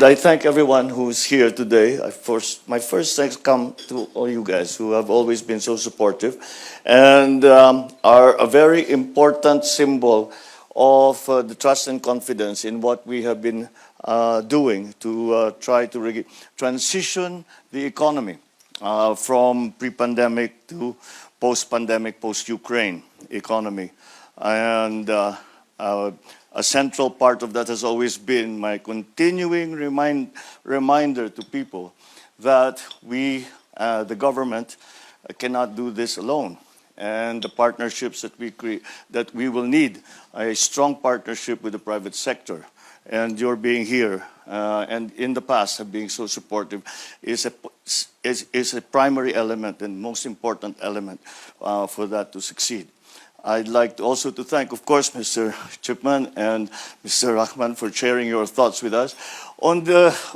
I thank everyone who's here today. My first thanks come to all you guys who have always been so supportive and are a very important symbol of the trust and confidence in what we have been doing to try to transition the economy from pre-pandemic to post-pandemic, post-Ukraine economy. And a central part of that has always been my continuing reminder to people that we, the government, cannot do this alone. And the partnerships that we will need, a strong partnership with the private sector. And your being here and in the past have been so supportive is a primary element and most important element for that to succeed. I'd like also to thank, of course, Mr. Chipman and Mr. Rahman for sharing your thoughts with us on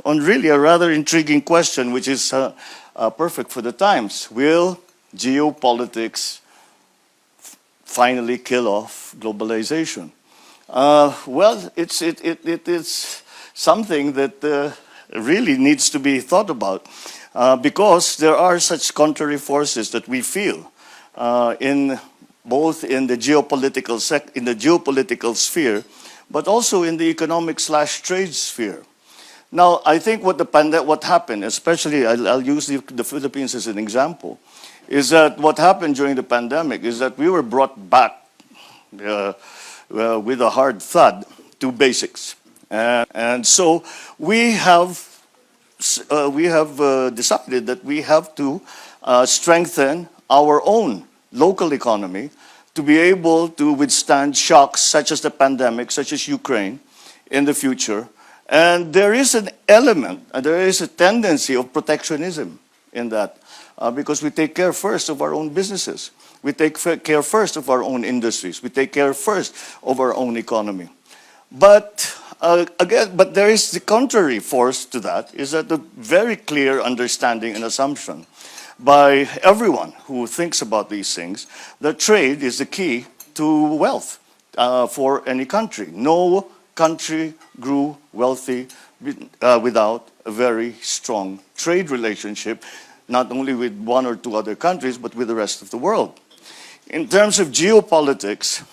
really a rather intriguing question, which is perfect for the times. Will geopolitics finally kill off globalization? Well, it is something that really needs to be thought about because there are such contrary forces that we feel both in the geopolitical sphere, but also in the economic/trade sphere. Now, I think what happened, especially I'll use the Philippines as an example, is that what happened during the pandemic is that we were brought back with a hard thud to basics, and so we have decided that we have to strengthen our own local economy to be able to withstand shocks such as the pandemic, such as Ukraine, in the future. And there is an element, there is a tendency of protectionism in that, because we take care first of our own businesses. We take care first of our own industries. We take care first of our own economy. But but there is the contrary force to that, is that the very clear understanding and assumption by everyone who thinks about these things that trade is the key to wealth for any country. No country grew wealthy without a very strong trade relationship, not only with one or two other countries, but with the rest of the world. In terms of geopolitics,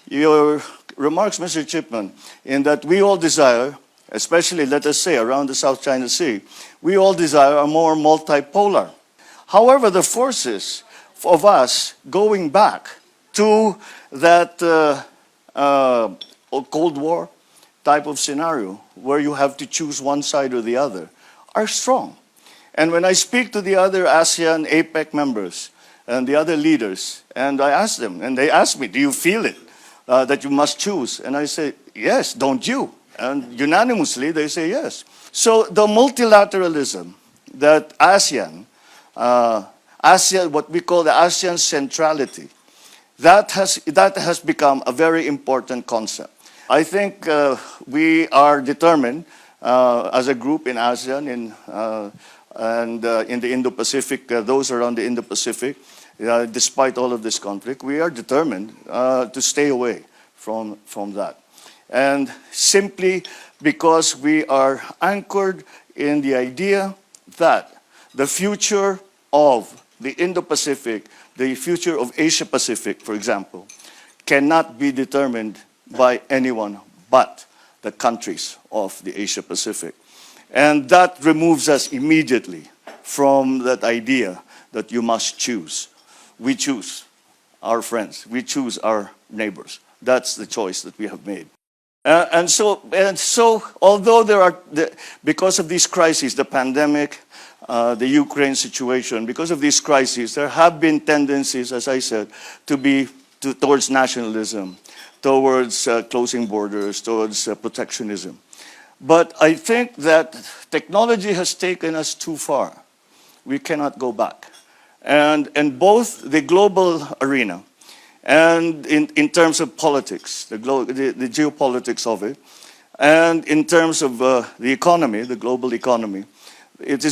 your remarks, Mr. Chipman, in that we all desire, especially, let us say, around the South China Sea, we all desire a more multipolar. However, the forces of us going back to that Cold War type of scenario where you have to choose one side or the other are strong. And when I speak to the other ASEAN, APEC members and the other leaders, and I ask them, and they ask me, do you feel it, that you must choose? And I say, yes, don't you? And unanimously, they say yes. So the multilateralism that ASEAN, what we call the ASEAN centrality, that has become a very important concept. I think we are determined as a group in ASEAN and in the Indo-Pacific, those around the Indo-Pacific, despite all of this conflict, we are determined to stay away from that. And simply because we are anchored in the idea that the future of the Indo-Pacific, the future of Asia-Pacific, for example, cannot be determined by anyone but the countries of the Asia-Pacific. And that removes us immediately from that idea that you must choose. We choose our friends. We choose our neighbors. That's the choice that we have made. And so, although because of these crises, the pandemic, the Ukraine situation, because of these crises, there have been tendencies, as I said, towards nationalism, towards closing borders, towards protectionism. But I think that technology has taken us too far. We cannot go back. And in both the global arena and in terms of politics, the geopolitics of it, and in terms of the economy, the global economy, it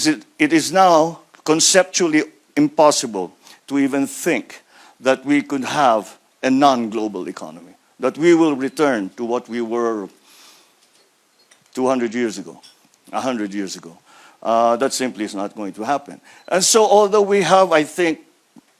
is now conceptually impossible to even think that we could have a non-global economy, that we will return to what we were 200 years ago, 100 years ago. That simply is not going to happen. And so although we have, I think,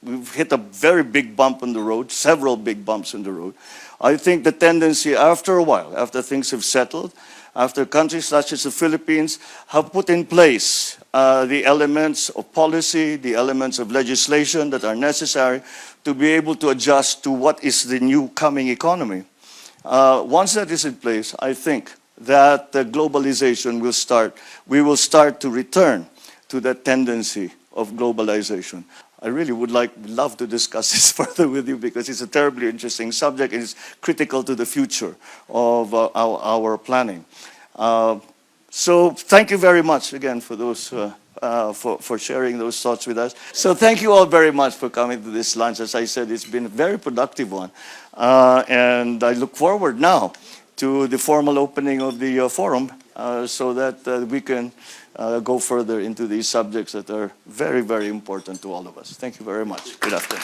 we've hit a very big bump on the road, several big bumps on the road, I think the tendency after a while, after things have settled, after countries such as the Philippines have put in place the elements of policy, the elements of legislation that are necessary to be able to adjust to what is the new coming economy. Once that is in place, I think that globalization will start, we will start to return to that tendency of globalization. I really would love to discuss this further with you because it's a terribly interesting subject and it's critical to the future of our planning. So thank you very much again for those for sharing those thoughts with us. So thank you all very much for coming to this lunch. As I said, it's been a very productive one, and I look forward now to the formal opening of the forum so that we can go further into these subjects that are very, very important to all of us. Thank you very much. Good afternoon.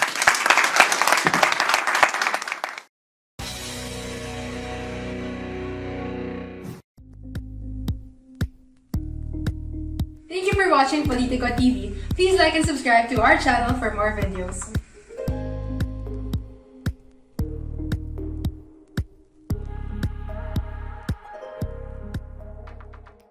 Thank you for watching Politico TV. Please like and subscribe to our channel for more videos.